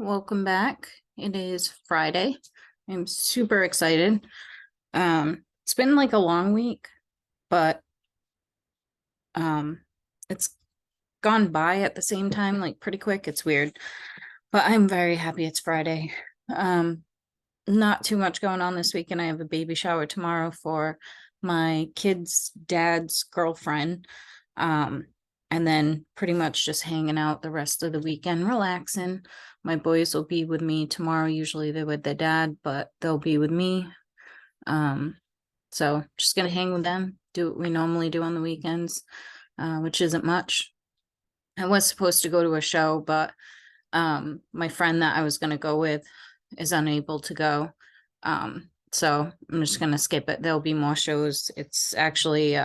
welcome back. It is Friday. I'm super excited. It's been like a long week, but um it's gone by at the same time, like pretty quick. It's weird. But I'm very happy it's Friday. Um, Not too much going on this week, and I have a baby shower tomorrow for my kid's dad's girlfriend. Um, and then pretty much just hanging out the rest of the weekend, relaxing. My boys will be with me tomorrow. Usually they're with their dad, but they'll be with me. Um, so just gonna hang with them, do what we normally do on the weekends, which isn't much. I was supposed to go to a show, but my friend that I was gonna go with is unable to go. So I'm just gonna skip it. There'll be more shows. It's actually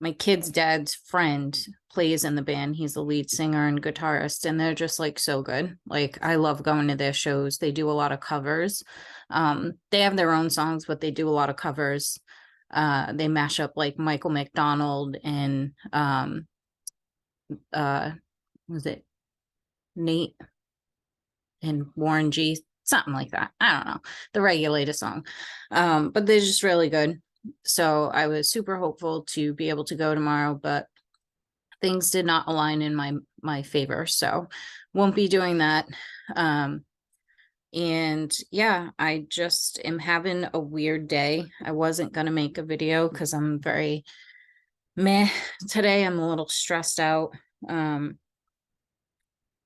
my kid's dad's friend plays in the band. He's the lead singer and guitarist, and they're just like so good. Like I love going to their shows. They do a lot of covers. They have their own songs, but they do a lot of covers. They mash up like Michael McDonald and uh was it Nate and Warren G, something like that. I don't know, the Regulator song. But they're just really good. So I was super hopeful to be able to go tomorrow, but things did not align in my favor. So won't be doing that. And yeah, I just am having a weird day. I wasn't gonna make a video because I'm very meh today. I'm a little stressed out.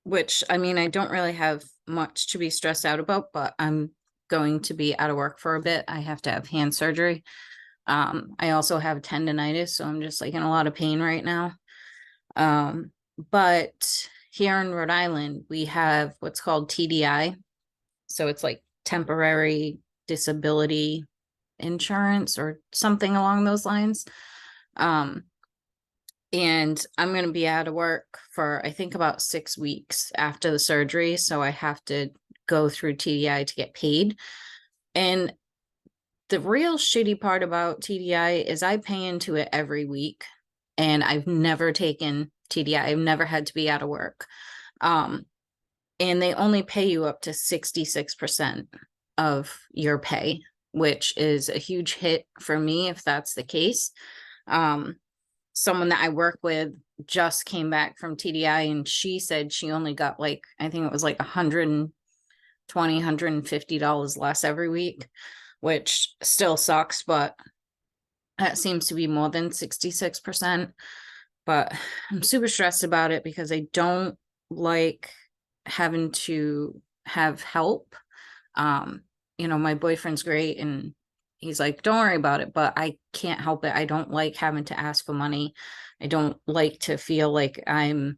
Which I mean, I don't really have much to be stressed out about, but I'm going to be out of work for a bit. I have to have hand surgery. I also have tendonitis, so I'm just like in a lot of pain right now. But here in Rhode Island, we have what's called TDI. So it's like temporary disability insurance or something along those lines. Um, and I'm going to be out of work for, I think, about 6 weeks after the surgery. So I have to go through TDI to get paid. And the real shitty part about TDI is I pay into it every week, and I've never taken TDI. I've never had to be out of work. And they only pay you up to 66% of your pay, which is a huge hit for me if that's the case. Someone that I work with just came back from TDI, and she said she only got like, I think it was like $120, $150 less every week, which still sucks, but that seems to be more than 66%. But I'm super stressed about it because I don't like having to have help. My boyfriend's great and he's like, don't worry about it, but I can't help it. I don't like having to ask for money. I don't like to feel like I'm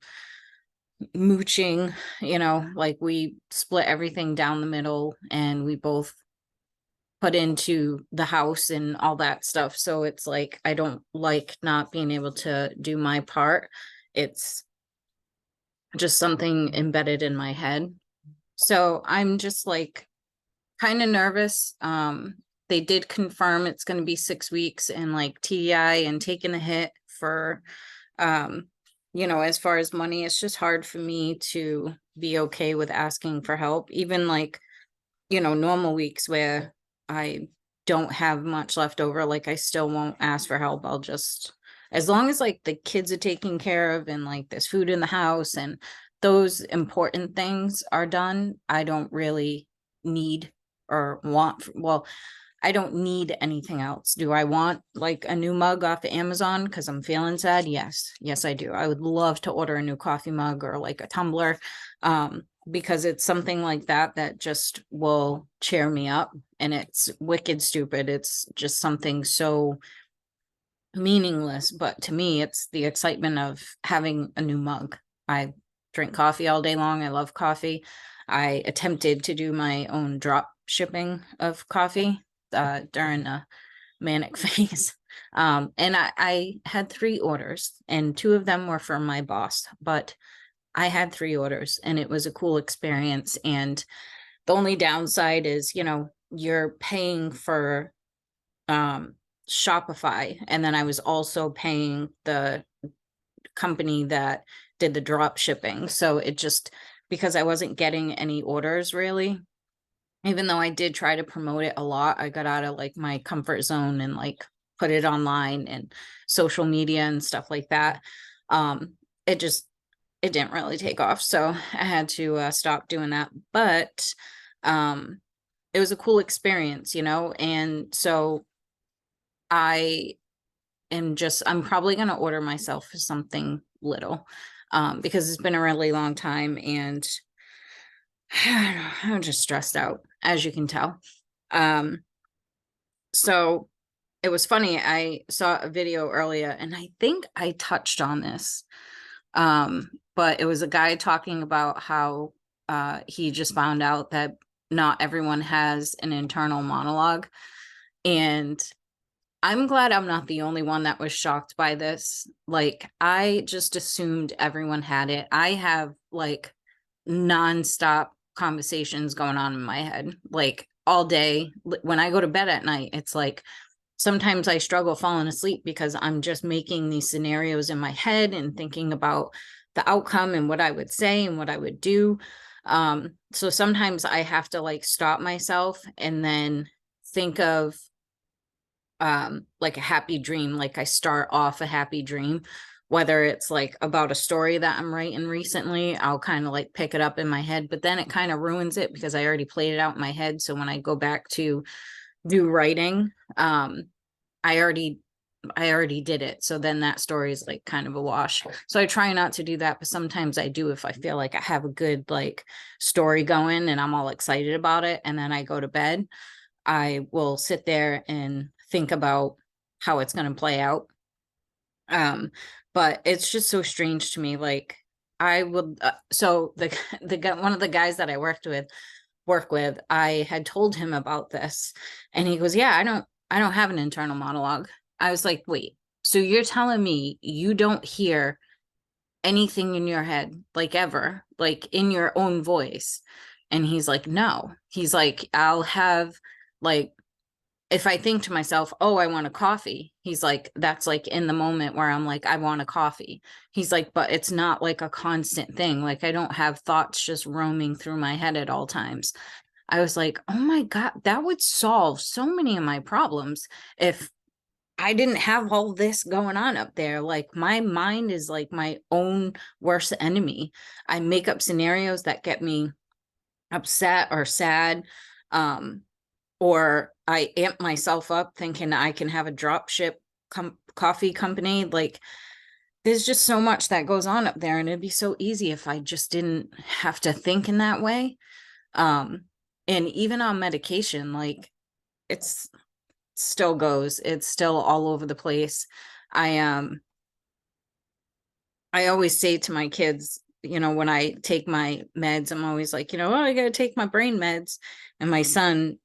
mooching, like we split everything down the middle and we both put into the house and all that stuff. So it's like, I don't like not being able to do my part. It's just something embedded in my head. So I'm just like kind of nervous. They did confirm it's going to be 6 weeks and like TDI and taking the hit for, as far as money, it's just hard for me to be okay with asking for help, even like, normal weeks where I don't have much left over, like I still won't ask for help. I'll just, as long as like the kids are taken care of and like there's food in the house and those important things are done, I don't really need or want, well, I don't need anything else. Do I want like a new mug off of Amazon because I'm feeling sad? Yes. Yes, I do. I would love to order a new coffee mug or like a tumbler. Because it's something like that that just will cheer me up, and it's wicked stupid. It's just something so meaningless, but to me it's the excitement of having a new mug. I drink coffee all day long. I love coffee. I attempted to do my own drop shipping of coffee during a manic phase. And I had 3 orders and 2 of them were from my boss, but I had 3 orders and it was a cool experience. And the only downside is, you're paying for Shopify. And then I was also paying the company that did the drop shipping. So it just because I wasn't getting any orders really. Even though I did try to promote it a lot, I got out of like my comfort zone and like put it online and social media and stuff like that. Um, it just it didn't really take off, so I had to stop doing that. But um, it was a cool experience, you know, and so I I'm probably going to order myself something little, because it's been a really long time, and I'm just stressed out, as you can tell. Um, so it was funny. I saw a video earlier, and I think I touched on this. But it was a guy talking about how he just found out that not everyone has an internal monologue. And I'm glad I'm not the only one that was shocked by this. Like, I just assumed everyone had it. I have like nonstop conversations going on in my head, like all day. When I go to bed at night, it's like sometimes I struggle falling asleep because I'm just making these scenarios in my head and thinking about the outcome and what I would say and what I would do. So sometimes I have to like stop myself and then think of like a happy dream. Like I start off a happy dream, whether it's like about a story that I'm writing recently. I'll kind of like pick it up in my head, but then it kind of ruins it because I already played it out in my head. So when I go back to do writing, I already I already did it. So then that story is like kind of a wash. So I try not to do that, but sometimes I do if I feel like I have a good like story going and I'm all excited about it. And then I go to bed, I will sit there and think about how it's going to play out. Um, but it's just so strange to me. Like I would, so the guy, one of the guys that I work with, I had told him about this, and he goes, "Yeah, I don't have an internal monologue." I was like, "Wait, so you're telling me you don't hear anything in your head, like ever, like in your own voice?" And he's like, "No." He's like, "I'll have like if I think to myself, oh, I want a coffee," he's like, that's like in the moment where I'm like, I want a coffee. He's like, but it's not like a constant thing. Like I don't have thoughts just roaming through my head at all times. I was like, oh my God, that would solve so many of my problems if I didn't have all this going on up there. Like my mind is like my own worst enemy. I make up scenarios that get me upset or sad. Um, or I amp myself up thinking I can have a drop ship coffee company. Like there's just so much that goes on up there, and it'd be so easy if I just didn't have to think in that way. Um, and even on medication, like it's still goes. It's still all over the place. I I always say to my kids, you know, when I take my meds, I'm always like, you know, oh, I gotta take my brain meds. And my son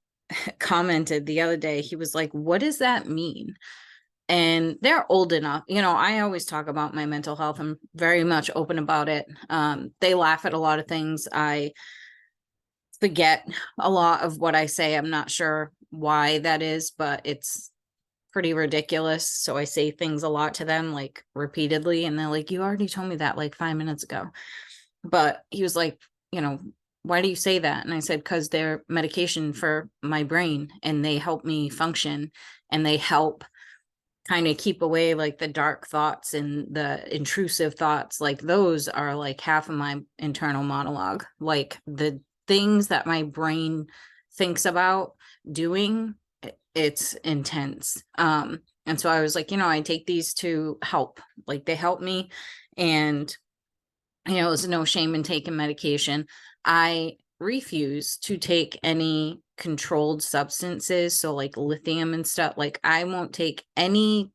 commented the other day, he was like, what does that mean? And they're old enough, you know, I always talk about my mental health. I'm very much open about it. They laugh at a lot of things. I forget a lot of what I say. I'm not sure why that is, but it's pretty ridiculous. So I say things a lot to them, like repeatedly, and they're like, you already told me that like 5 minutes ago. But he was like, you know, why do you say that? And I said, because they're medication for my brain and they help me function, and they help kind of keep away like the dark thoughts and the intrusive thoughts. Like those are like half of my internal monologue. Like the things that my brain thinks about doing, it's intense. And so I was like, you know, I take these to help. Like they help me. And you know, there's no shame in taking medication. I refuse to take any controlled substances, so like lithium and stuff. Like I won't take any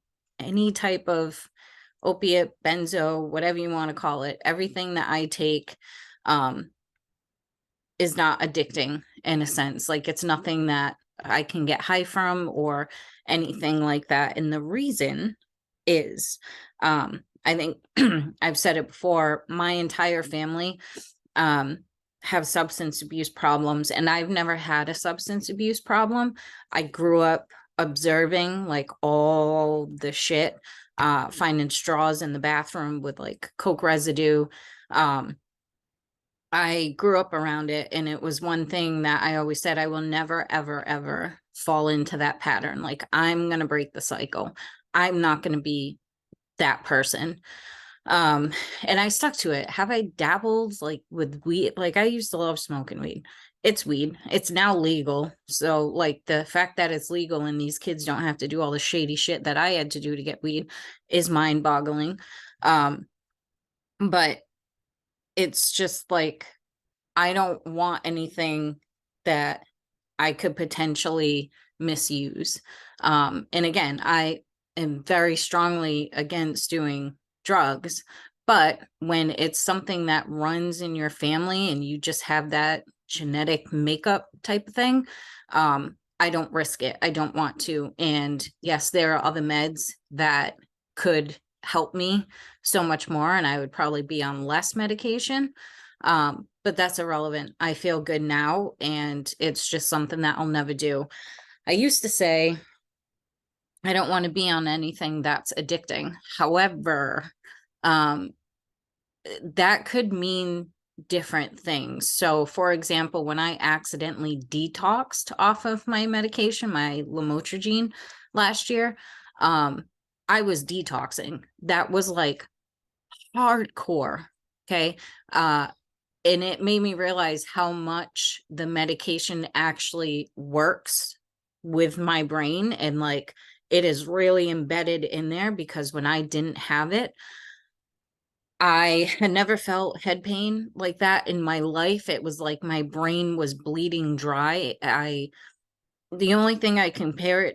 type of opiate, benzo, whatever you want to call it. Everything that I take um is not addicting in a sense. Like it's nothing that I can get high from or anything like that. And the reason is I think I've said it before, my entire family um have substance abuse problems, and I've never had a substance abuse problem. I grew up observing like all the shit, finding straws in the bathroom with like coke residue, um I grew up around it, and it was one thing that I always said, I will never, ever, ever fall into that pattern. Like, I'm going to break the cycle. I'm not going to be that person. Um, and I stuck to it. Have I dabbled like with weed? Like, I used to love smoking weed. It's weed. It's now legal. So like the fact that it's legal and these kids don't have to do all the shady shit that I had to do to get weed is mind boggling. Um, but it's just like, I don't want anything that I could potentially misuse. And again, I am very strongly against doing drugs, but when it's something that runs in your family and you just have that genetic makeup type of thing, I don't risk it. I don't want to. And yes, there are other meds that could help me so much more, and I would probably be on less medication. But that's irrelevant. I feel good now, and it's just something that I'll never do. I used to say I don't want to be on anything that's addicting. However, um, that could mean different things. So, for example, when I accidentally detoxed off of my medication, my lamotrigine last year, um, I was detoxing. That was like hardcore. Okay. And it made me realize how much the medication actually works with my brain, and like it is really embedded in there, because when I didn't have it, I had never felt head pain like that in my life. It was like my brain was bleeding dry. The only thing I can compare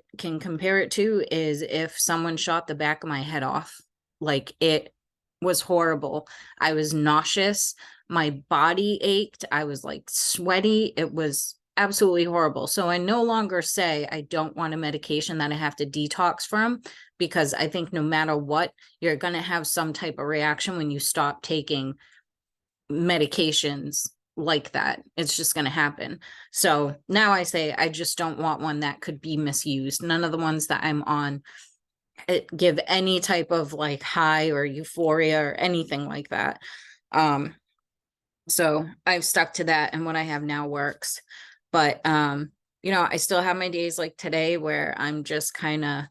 it to is if someone shot the back of my head off. Like, it was horrible. I was nauseous. My body ached. I was like sweaty. It was absolutely horrible. So I no longer say I don't want a medication that I have to detox from, because I think no matter what, you're going to have some type of reaction when you stop taking medications like that. It's just going to happen. So now I say I just don't want one that could be misused. None of the ones that I'm on give any type of like high or euphoria or anything like that. Um, so I've stuck to that, and what I have now works. But I still have my days like today where I'm just kind of,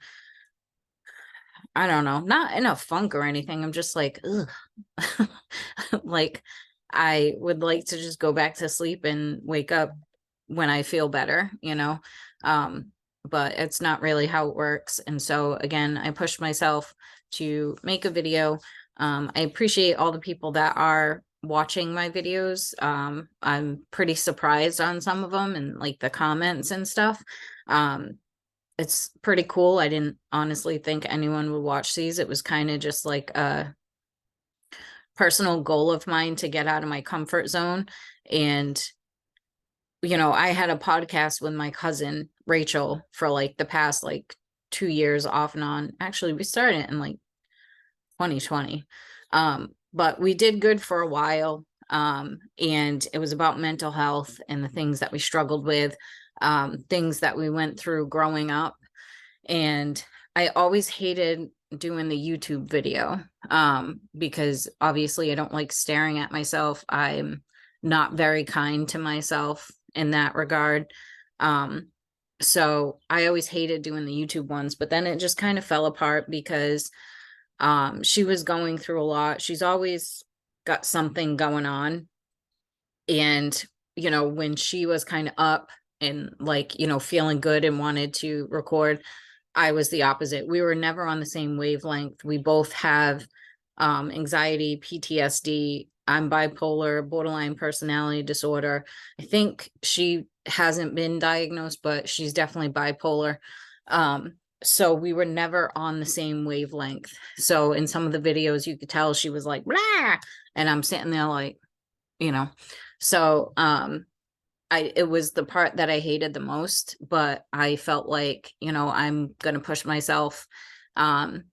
I don't know, not in a funk or anything. I'm just like, ugh. Like, I would like to just go back to sleep and wake up when I feel better. Um, but it's not really how it works. And so again, I pushed myself to make a video. I appreciate all the people that are watching my videos. I'm pretty surprised on some of them and like the comments and stuff. It's pretty cool. I didn't honestly think anyone would watch these. It was kind of just like a personal goal of mine to get out of my comfort zone. And I had a podcast with my cousin Rachel for like the past like 2 years off and on. Actually, we started in like 2020. But we did good for a while. And it was about mental health and the things that we struggled with, things that we went through growing up. And I always hated doing the YouTube video, because obviously I don't like staring at myself. I'm not very kind to myself in that regard. Um, so I always hated doing the YouTube ones, but then it just kind of fell apart because she was going through a lot. She's always got something going on. And, when she was kind of up and like, feeling good and wanted to record, I was the opposite. We were never on the same wavelength. We both have anxiety, PTSD. I'm bipolar, borderline personality disorder. I think she hasn't been diagnosed, but she's definitely bipolar. So we were never on the same wavelength. So in some of the videos, you could tell she was like, blah, and I'm sitting there like, you know. So it was the part that I hated the most, but I felt like, I'm going to push myself and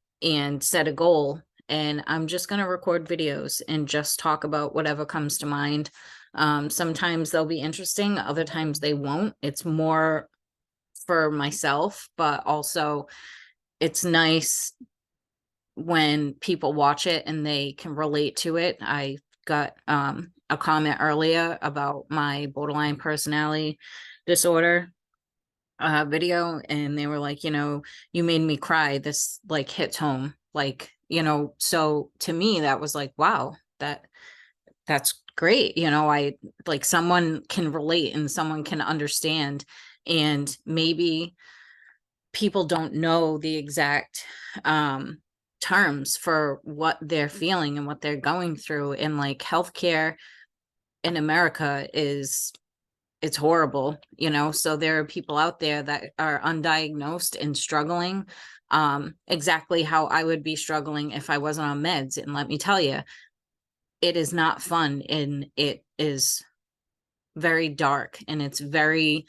set a goal, and I'm just going to record videos and just talk about whatever comes to mind. Sometimes they'll be interesting, other times they won't. It's more for myself, but also it's nice when people watch it and they can relate to it. I got a comment earlier about my borderline personality disorder video, and they were like, you made me cry. This like hits home, like, so to me that was like, wow, that's great. I like someone can relate and someone can understand, and maybe people don't know the exact terms for what they're feeling and what they're going through, and like healthcare in America it's horrible, so there are people out there that are undiagnosed and struggling exactly how I would be struggling if I wasn't on meds. And let me tell you, it is not fun, and it is very dark, and it's very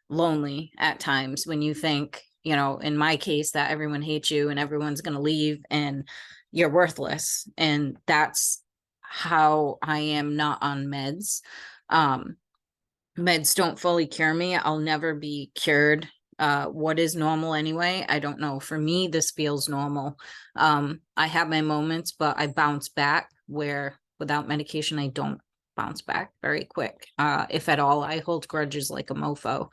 lonely at times when you think, in my case, that everyone hates you and everyone's going to leave and you're worthless. And that's how I am not on meds. Meds don't fully cure me. I'll never be cured. What is normal anyway? I don't know. For me, this feels normal. I have my moments, but I bounce back, where without medication, I don't bounce back very quick. If at all, I hold grudges like a mofo.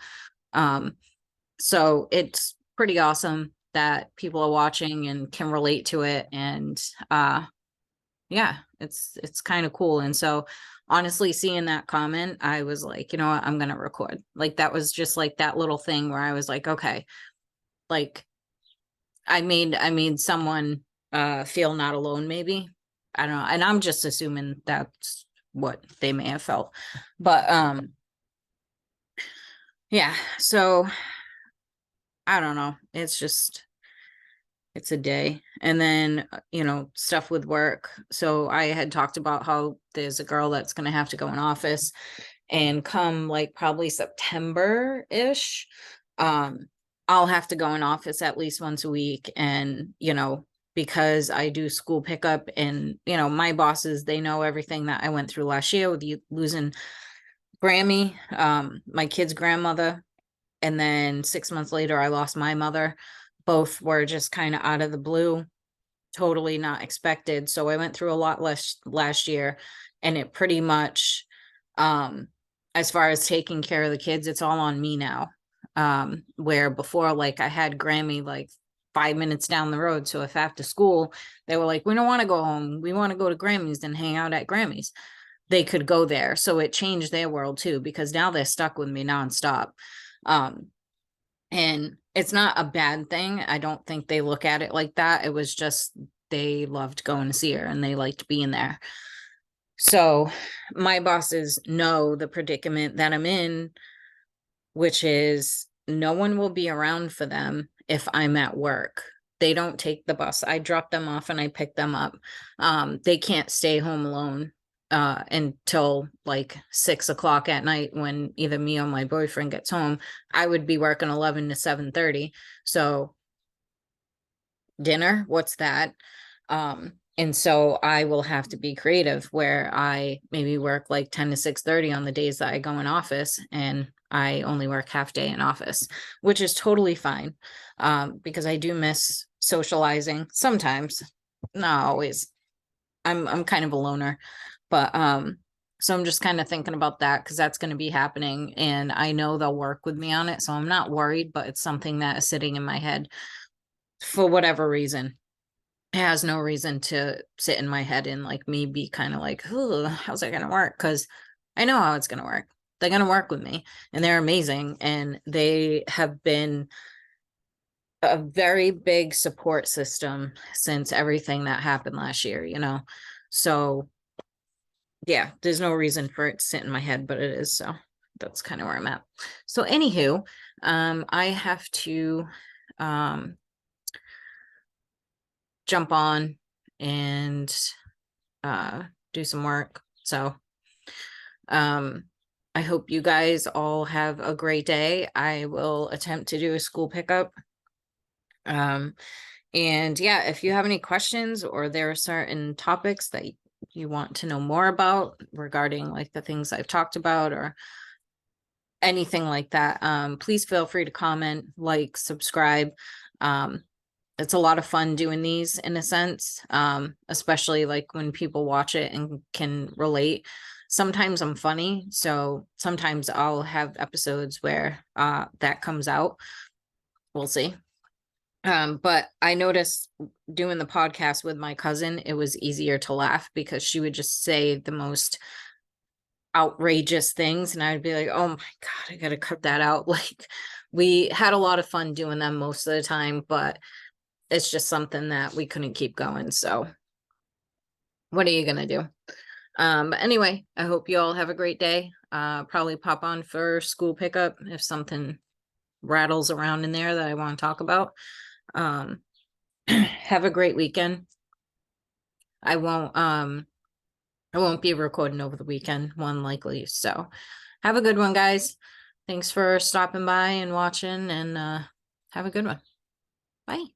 So it's pretty awesome that people are watching and can relate to it. And yeah, it's kind of cool. And so honestly, seeing that comment, I was like, you know what, I'm gonna record. Like that was just like that little thing where I was like, okay, like I made someone feel not alone, maybe. I don't know. And I'm just assuming that's what they may have felt. But yeah, so I don't know. It's a day. And then, stuff with work. So I had talked about how there's a girl that's going to have to go in office, and come like probably September-ish, I'll have to go in office at least once a week. And, because I do school pickup, and, my bosses, they know everything that I went through last year with you losing Grammy, my kid's grandmother. And then 6 months later, I lost my mother. Both were just kind of out of the blue, totally not expected. So I went through a lot less last year, and it pretty much, as far as taking care of the kids, it's all on me now. Where before, like I had Grammy like 5 minutes down the road. So if after school, they were like, we don't want to go home, we want to go to Grammys and hang out at Grammys, they could go there. So it changed their world too, because now they're stuck with me nonstop. And it's not a bad thing. I don't think they look at it like that. It was just they loved going to see her and they liked being there. So my bosses know the predicament that I'm in, which is no one will be around for them if I'm at work. They don't take the bus. I drop them off and I pick them up. They can't stay home alone until like 6 o'clock at night, when either me or my boyfriend gets home. I would be working 11 to 7:30. So dinner, what's that? And so I will have to be creative, where I maybe work like 10 to 6:30 on the days that I go in office, and I only work half day in office, which is totally fine. Because I do miss socializing sometimes, not always. I'm kind of a loner, but so I'm just kind of thinking about that, because that's going to be happening, and I know they'll work with me on it, so I'm not worried. But it's something that is sitting in my head for whatever reason. It has no reason to sit in my head and like me be kind of like, oh, how's that going to work? Because I know how it's going to work. They're going to work with me, and they're amazing, and they have been a very big support system since everything that happened last year, so yeah, there's no reason for it to sit in my head, but it is. So that's kind of where I'm at. So anywho, I have to jump on and do some work. So I hope you guys all have a great day. I will attempt to do a school pickup. And yeah, if you have any questions, or there are certain topics that you want to know more about regarding like the things I've talked about, or anything like that, please feel free to comment, like, subscribe. It's a lot of fun doing these, in a sense, especially like when people watch it and can relate. sometimes I'm funny, so sometimes I'll have episodes where that comes out. We'll see. But I noticed doing the podcast with my cousin, it was easier to laugh because she would just say the most outrageous things, and I'd be like, oh my God, I gotta cut that out. Like, we had a lot of fun doing them most of the time, but it's just something that we couldn't keep going. So what are you gonna do? But anyway, I hope you all have a great day. Probably pop on for school pickup if something rattles around in there that I want to talk about. Have a great weekend. I won't be recording over the weekend, more than likely. So have a good one, guys. Thanks for stopping by and watching, and have a good one. Bye.